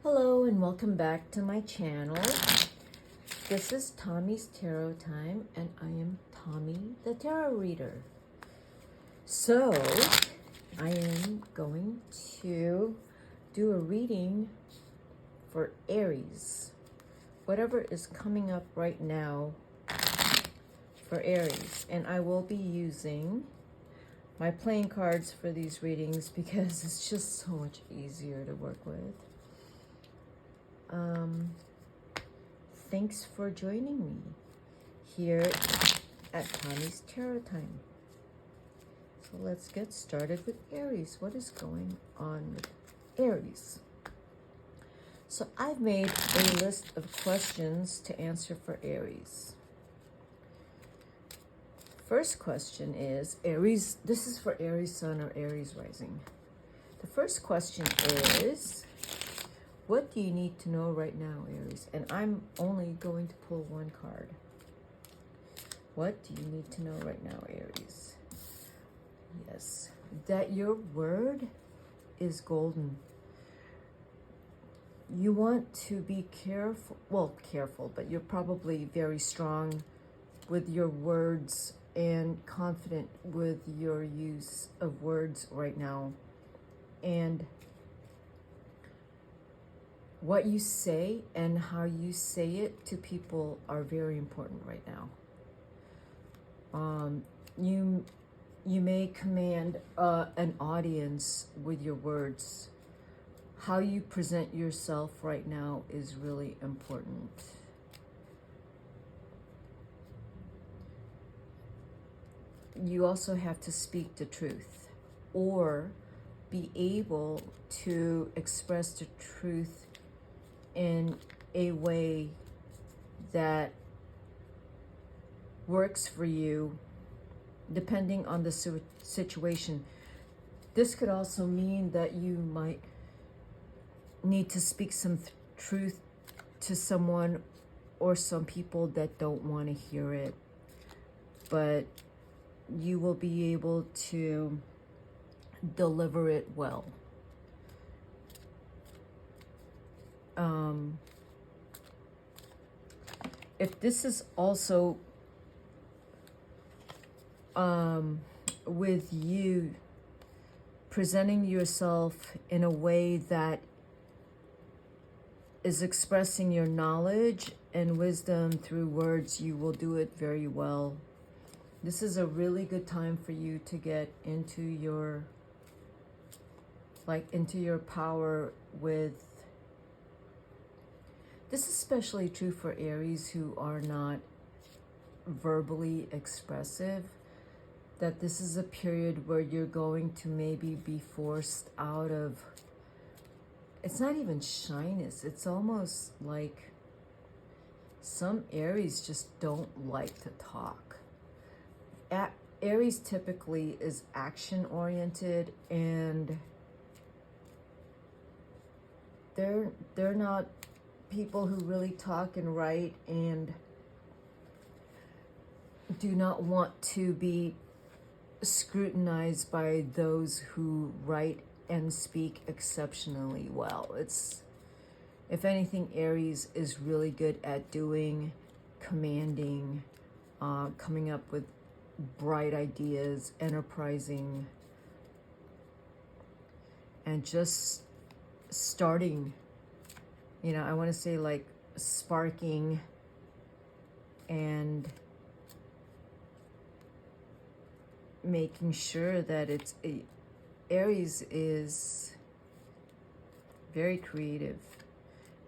Hello and welcome back to my channel. This is Tommy's Tarot Time and I am Tommy the Tarot Reader. So I am going to do a reading for Aries. Whatever is coming up right now for Aries. And I will be using my playing cards for these readings because it's just so much easier to work with. Thanks for joining me here at Tommy's Tarot Time. So let's get started with Aries. What is going on with Aries? So I've made a list of questions to answer for Aries. First question is, Aries, this is for Aries Sun or Aries Rising. The first question is, what do you need to know right now, Aries? And I'm only going to pull one card. What do you need to know right now, Aries? Yes, that your word is golden. You want to be careful, but you're probably very strong with your words and confident with your use of words right now. And what you say and how you say it to people are very important right now. You may command an audience with your words. How you present yourself right now is really important. You also have to speak the truth or be able to express the truth in a way that works for you depending on the situation. This could also mean that you might need to speak some truth to someone or some people that don't want to hear it, but you will be able to deliver it well. If this is also with you presenting yourself in a way that is expressing your knowledge and wisdom through words, you will do it very well. This is a really good time for you to get into your power with. This is especially true for Aries who are not verbally expressive, that this is a period where you're going to maybe be forced out of, it's not even shyness, it's almost like some Aries just don't like to talk. Aries typically is action-oriented and they're not people who really talk and write and do not want to be scrutinized by those who write and speak exceptionally well. It's, if anything, Aries is really good at doing, commanding, coming up with bright ideas, enterprising, and just starting. You know, I want to say like sparking and making sure that Aries is very creative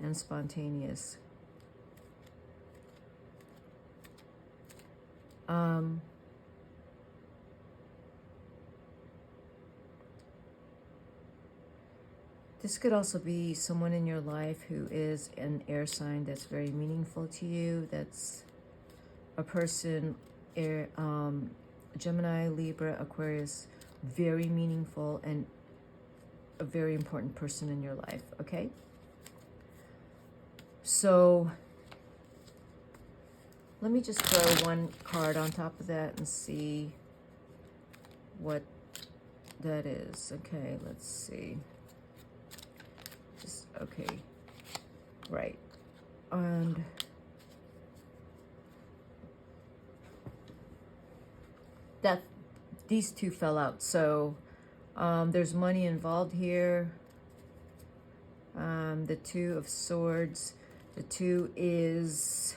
and spontaneous. This could also be someone in your life who is an air sign that's very meaningful to you. That's a person, Gemini, Libra, Aquarius, very meaningful and a very important person in your life, okay? So let me just throw one card on top of that and see what that is. Okay, let's see. Okay, Right. And that these two fell out. So there's money involved here. The Two of Swords. The Two is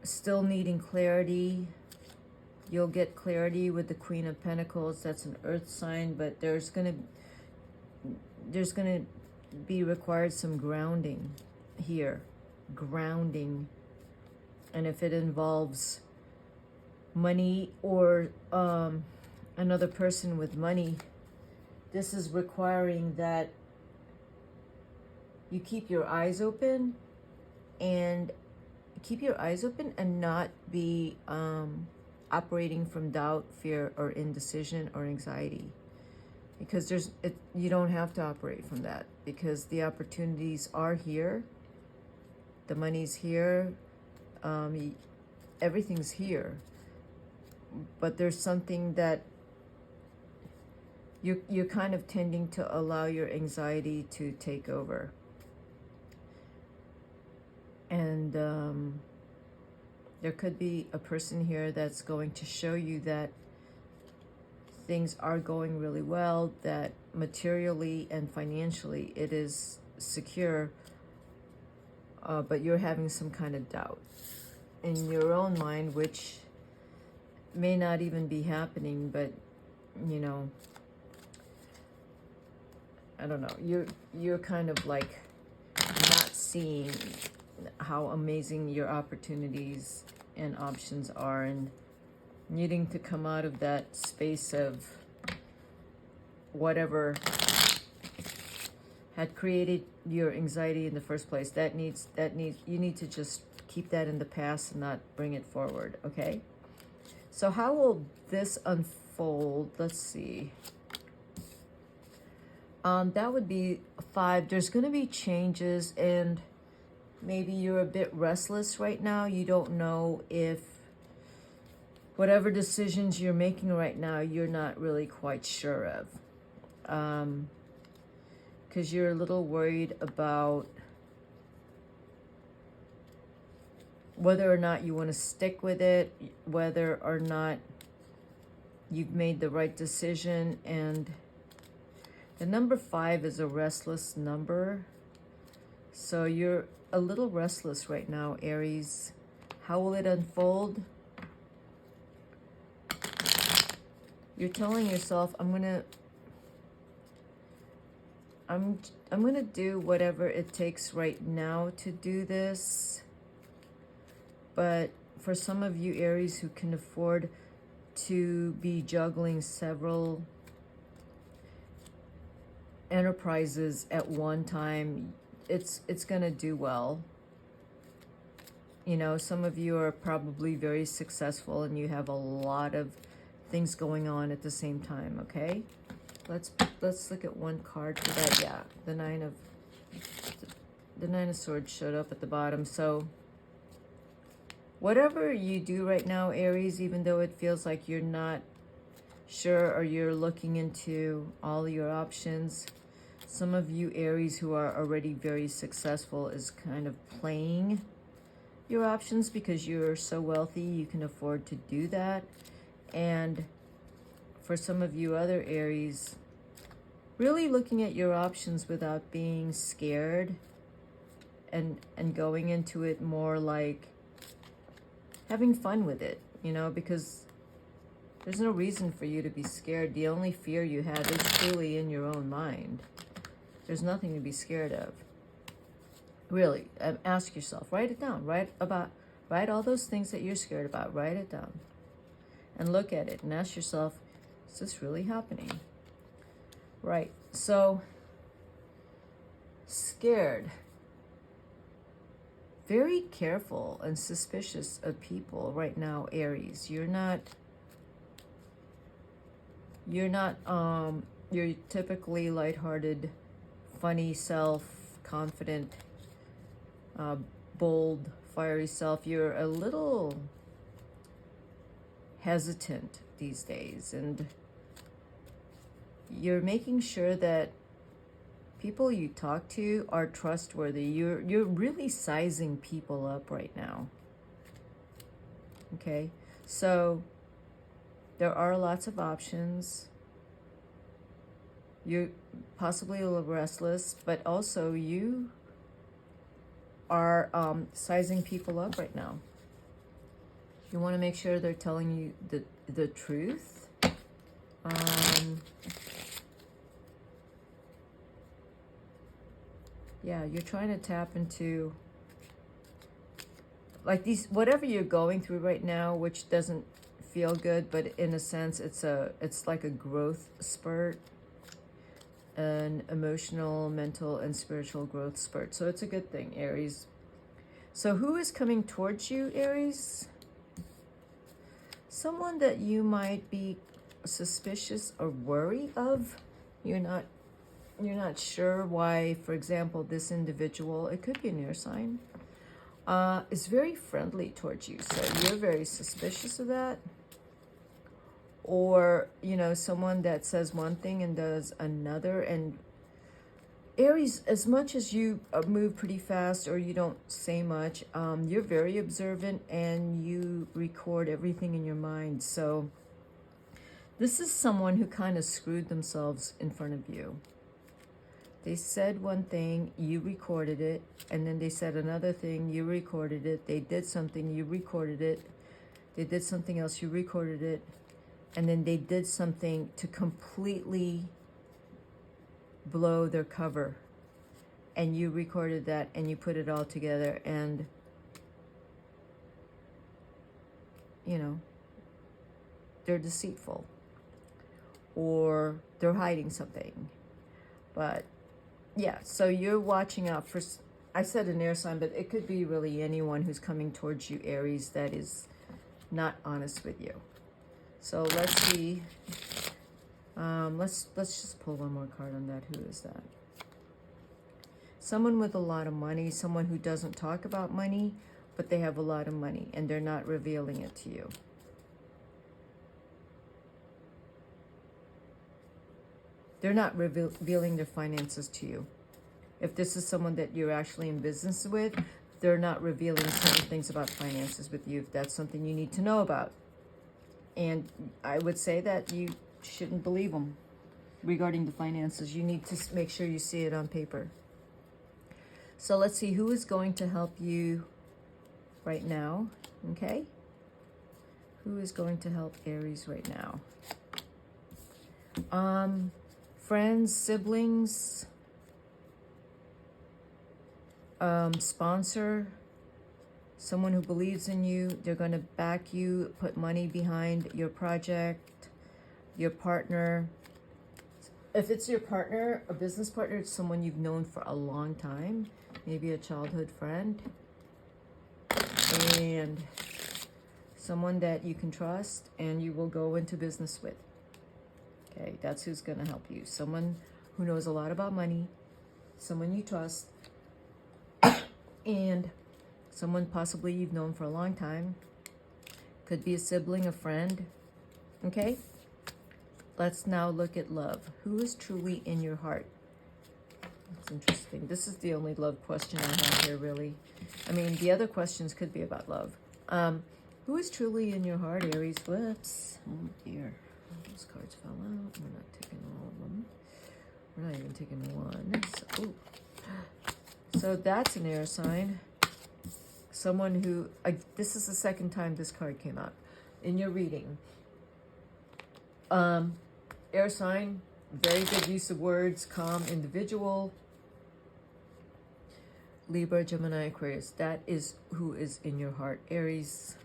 still needing clarity. You'll get clarity with the Queen of Pentacles. That's an earth sign, but there's gonna be required some grounding here. Grounding. And if it involves money or another person with money, this is requiring that you keep your eyes open and not be operating from doubt, fear, or indecision or anxiety, because you don't have to operate from that, because the opportunities are here, the money's here, everything's here, but there's something that you're kind of tending to allow your anxiety to take over. And there could be a person here that's going to show you that things are going really well, that materially and financially it is secure, but you're having some kind of doubt in your own mind, which may not even be happening, but you know, I don't know, you're kind of like not seeing how amazing your opportunities and options are, and needing to come out of that space of whatever had created your anxiety in the first place. You need to just keep that in the past and not bring it forward, okay? So how will this unfold? Let's see. That would be 5. There's going to be changes, and maybe you're a bit restless right now. You don't know if whatever decisions you're making right now, you're not really quite sure of. Because you're a little worried about whether or not you want to stick with it, whether or not you've made the right decision. And the number 5 is a restless number. So you're a little restless right now, Aries. How will it unfold? You're telling yourself, I'm gonna do whatever it takes right now to do this. But for some of you, Aries, who can afford to be juggling several enterprises at one time, it's gonna do well. You know, some of you are probably very successful and you have a lot of things going on at the same time, okay? Let's look at one card for that. Yeah, the Nine of Swords showed up at the bottom. So whatever you do right now, Aries, even though it feels like you're not sure or you're looking into all your options, some of you, Aries, who are already very successful, is kind of playing your options because you're so wealthy you can afford to do that. And for some of you other Aries, really looking at your options without being scared, and going into it more like having fun with it, you know, because there's no reason for you to be scared. The only fear you have is truly in your own mind. There's nothing to be scared of. Really, ask yourself, write it down, write all those things that you're scared about, write it down. And look at it and ask yourself, is this really happening? Right, so scared. Very careful and suspicious of people right now, Aries. You're typically lighthearted, funny self, confident, bold, fiery self. You're a little hesitant these days, and you're making sure that People you talk to are trustworthy. You're really sizing people up right now. Okay, so there are lots of options. You're possibly a little restless, but also you are sizing people up right now. You want to make sure they're telling you the truth. Yeah, you're trying to tap into like these, whatever you're going through right now, which doesn't feel good, but in a sense it's like a growth spurt, an emotional, mental, and spiritual growth spurt. So it's a good thing, Aries. So who is coming towards you, Aries? Someone that you might be suspicious or worried of. You're not sure why, for example, this individual, it could be an air sign, is very friendly towards you. So you're very suspicious of that. Or, you know, someone that says one thing and does another. And Aries, as much as you move pretty fast or you don't say much, you're very observant and you record everything in your mind. So this is someone who kind of screwed themselves in front of you. They said one thing, you recorded it, and then they said another thing, you recorded it. They did something, you recorded it. They did something else, you recorded it. And then they did something to completely blow their cover. And you recorded that and you put it all together, and, you know, they're deceitful. Or they're hiding something. But yeah, so you're watching out for, I said an air sign, but it could be really anyone who's coming towards you, Aries, that is not honest with you. So let's see. Let's just pull one more card on that. Who is that? Someone with a lot of money, someone who doesn't talk about money, but they have a lot of money and they're not revealing it to you. They're not revealing their finances to you. If this is someone that you're actually in business with, they're not revealing certain things about finances with you. If that's something you need to know about. And I would say that you shouldn't believe them regarding the finances. You need to make sure you see it on paper. So let's see who is going to help you right now. Okay? Who is going to help Aries right now? Friends, siblings, sponsor, someone who believes in you. They're going to back you, put money behind your project, your partner. If it's your partner, a business partner, it's someone you've known for a long time, maybe a childhood friend, and someone that you can trust and you will go into business with. Okay, that's who's going to help you. Someone who knows a lot about money, someone you trust, and someone possibly you've known for a long time. Could be a sibling, a friend. Okay? Let's now look at love. Who is truly in your heart? That's interesting. This is the only love question I have here, really. I mean, the other questions could be about love. Who is truly in your heart, Aries? Whoops. Oh, dear. Those cards fell out. We're not taking all of them. We're not even taking one. So that's an air sign. Someone who, this is the second time this card came out in your reading. Air sign, very good use of words, calm individual. Libra, Gemini, Aquarius. That is who is in your heart, Aries.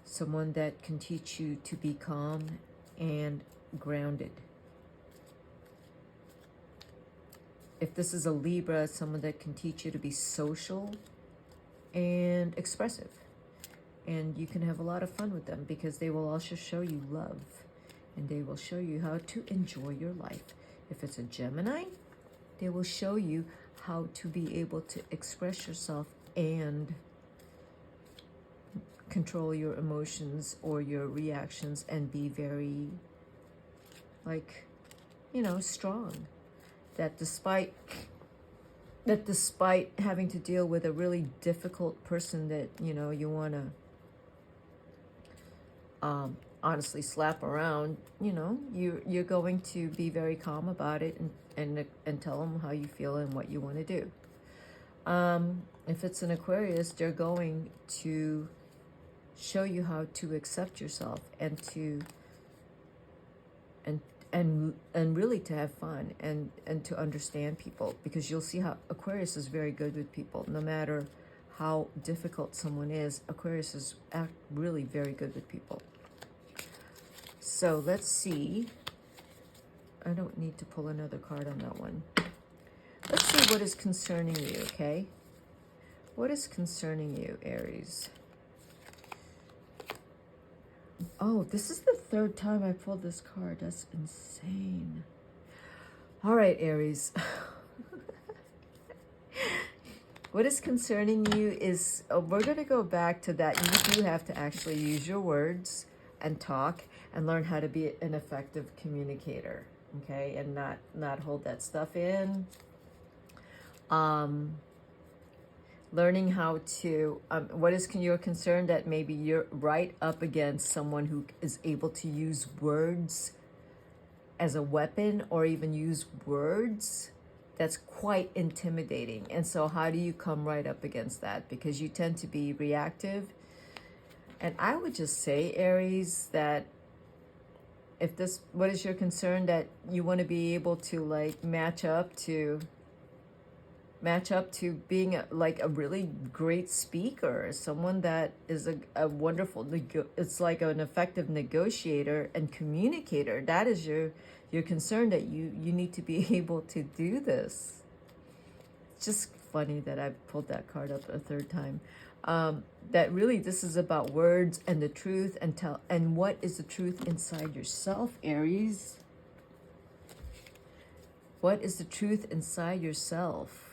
Someone that can teach you to be calm and grounded. If this is a Libra, someone that can teach you to be social and expressive. And you can have a lot of fun with them because they will also show you love. And they will show you how to enjoy your life. If it's a Gemini, they will show you how to be able to express yourself and control your emotions or your reactions and be very, like, you know, strong. that despite having to deal with a really difficult person that, you know, you want to honestly slap around, you know, you're going to be very calm about it and tell them how you feel and what you want to do. If it's an Aquarius, they're going to show you how to accept yourself and to and really to have fun and to understand people, because you'll see how Aquarius is very good with people. No matter how difficult someone is, Aquarius is really very good with people. So let's see. I don't need to pull another card on that one. Let's see what is concerning you, okay? What is concerning you, Aries? Oh, this is the third time I pulled this card. That's insane. All right, Aries. What is concerning you is, we're going to go back to that. You do have to actually use your words and talk and learn how to be an effective communicator, okay? And not hold that stuff in. Learning how to, what is you're concerned that maybe you're right up against someone who is able to use words as a weapon, or even use words that's quite intimidating. And so how do you come right up against that? Because you tend to be reactive. And I would just say, Aries, that if this, what is your concern, that you want to be able to like match up to being like a really great speaker, someone that is a wonderful, it's like an effective negotiator and communicator. That is your concern, that you need to be able to do this. It's just funny that I pulled that card up a third time. That really this is about words and the truth, and what is the truth inside yourself, Aries? What is the truth inside yourself?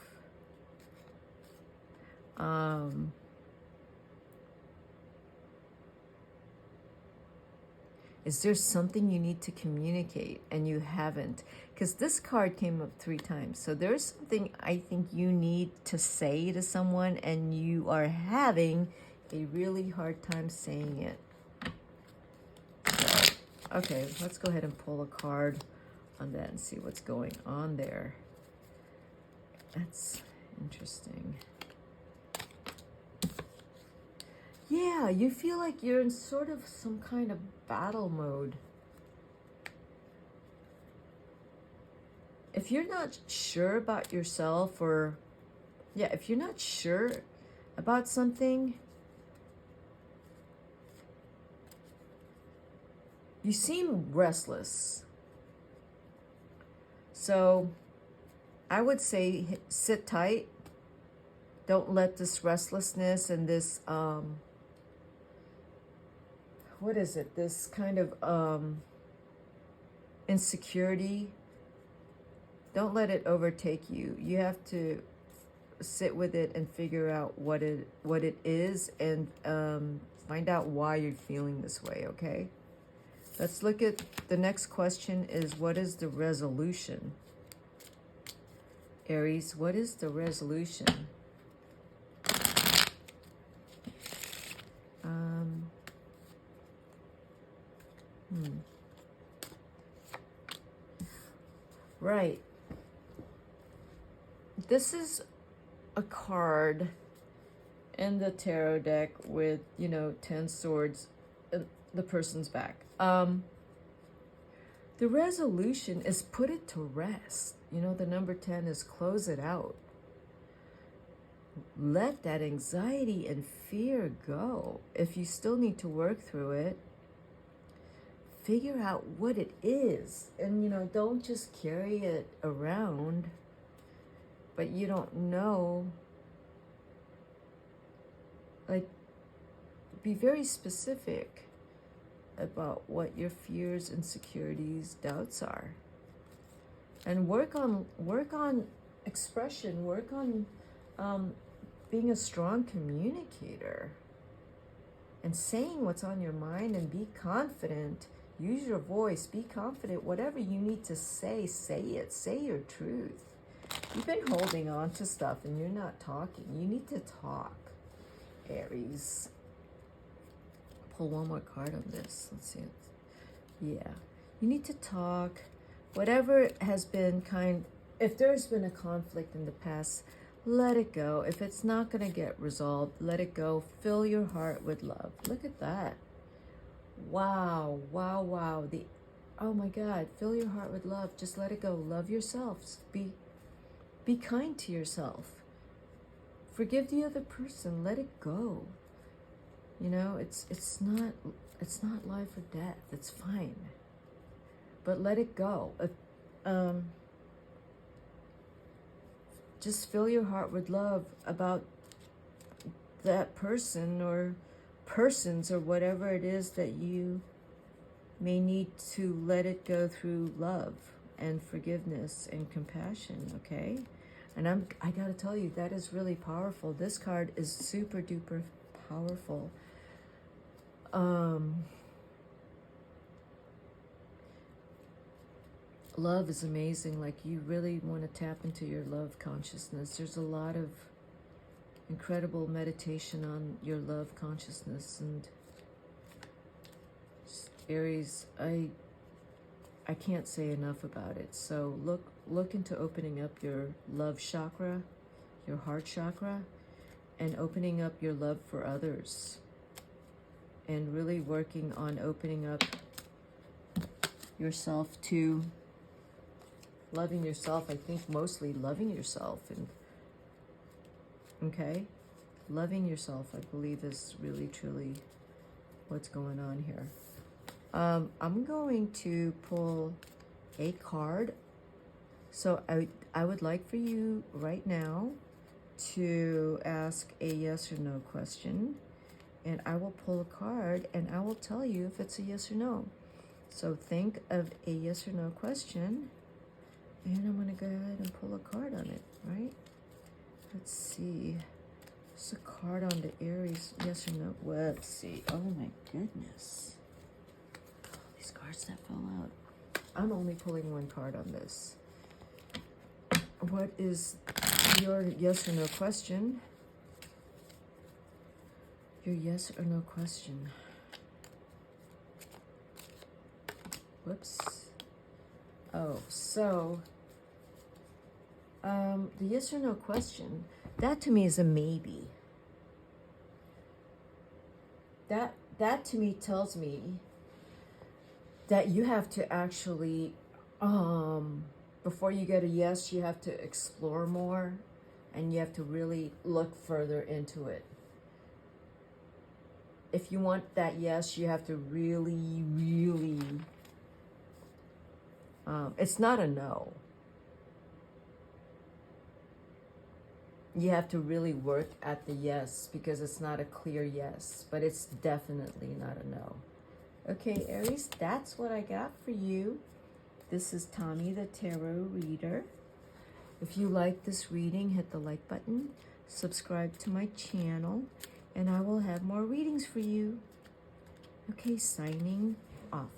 Is there something you need to communicate and you haven't? Because this card came up 3 times. So there's something I think you need to say to someone, and you are having a really hard time saying it. So, okay, let's go ahead and pull a card on that and see what's going on there. That's interesting. Yeah, you feel like you're in sort of some kind of battle mode. If you're not sure about yourself, or if you're not sure about something, you seem restless. So I would say sit tight. Don't let this restlessness and this what is it? This kind of insecurity, don't let it overtake you. You have to sit with it and figure out what it is, and find out why you're feeling this way, okay? Let's look at the next question is, what is the resolution? Aries, what is the resolution? Right. This is a card in the tarot deck with, 10 swords in the person's back. The resolution is put it to rest. The number 10 is close it out. Let that anxiety and fear go. If you still need to work through it, figure out what it is. And, don't just carry it around, but you don't know. Like, be very specific about what your fears, insecurities, doubts are. And work on expression, work on being a strong communicator and saying what's on your mind, and be confident Use your voice. Be confident. Whatever you need to say, say it. Say your truth. You've been holding on to stuff and you're not talking. You need to talk, Aries. Pull one more card on this. Let's see it. Yeah. You need to talk. Whatever has been if there's been a conflict in the past, let it go. If it's not going to get resolved, let it go. Fill your heart with love. Look at that. Wow, wow, wow. Oh my God, fill your heart with love. Just let it go. Love yourself. Be kind to yourself. Forgive the other person. Let it go. You know, it's not life or death. It's fine. But let it go. Just fill your heart with love about that person or persons or whatever it is that you may need to let it go through love and forgiveness and compassion, okay? And I gotta tell you, that is really powerful. This card is super duper powerful. Love is amazing. Like, you really want to tap into your love consciousness. There's a lot of incredible meditation on your love consciousness. And Aries, I can't say enough about it. So look into opening up your love chakra, your heart chakra, and opening up your love for others. And really working on opening up yourself to loving yourself. I think mostly loving yourself. And okay, loving yourself, I believe, is really truly what's going on here. I'm going to pull a card. So I would like for you right now to ask a yes or no question, and I will pull a card and I will tell you if it's a yes or no. So think of a yes or no question, and I'm going to go ahead and pull a card on it, right? Let's see. It's a card on the Aries, yes or no. Let's see. Oh my goodness. These cards that fell out. I'm only pulling one card on this. What is your yes or no question? Your yes or no question. Whoops. Oh, so the yes or no question, that to me is a maybe. That to me tells me that you have to actually, before you get a yes, you have to explore more, and you have to really look further into it. If you want that yes, you have to really, really, it's not a no. You have to really work at the yes, because it's not a clear yes, but it's definitely not a no. Okay, Aries, that's what I got for you. This is Tommy the Tarot Reader. If you like this reading, hit the like button, subscribe to my channel, and I will have more readings for you. Okay, signing off.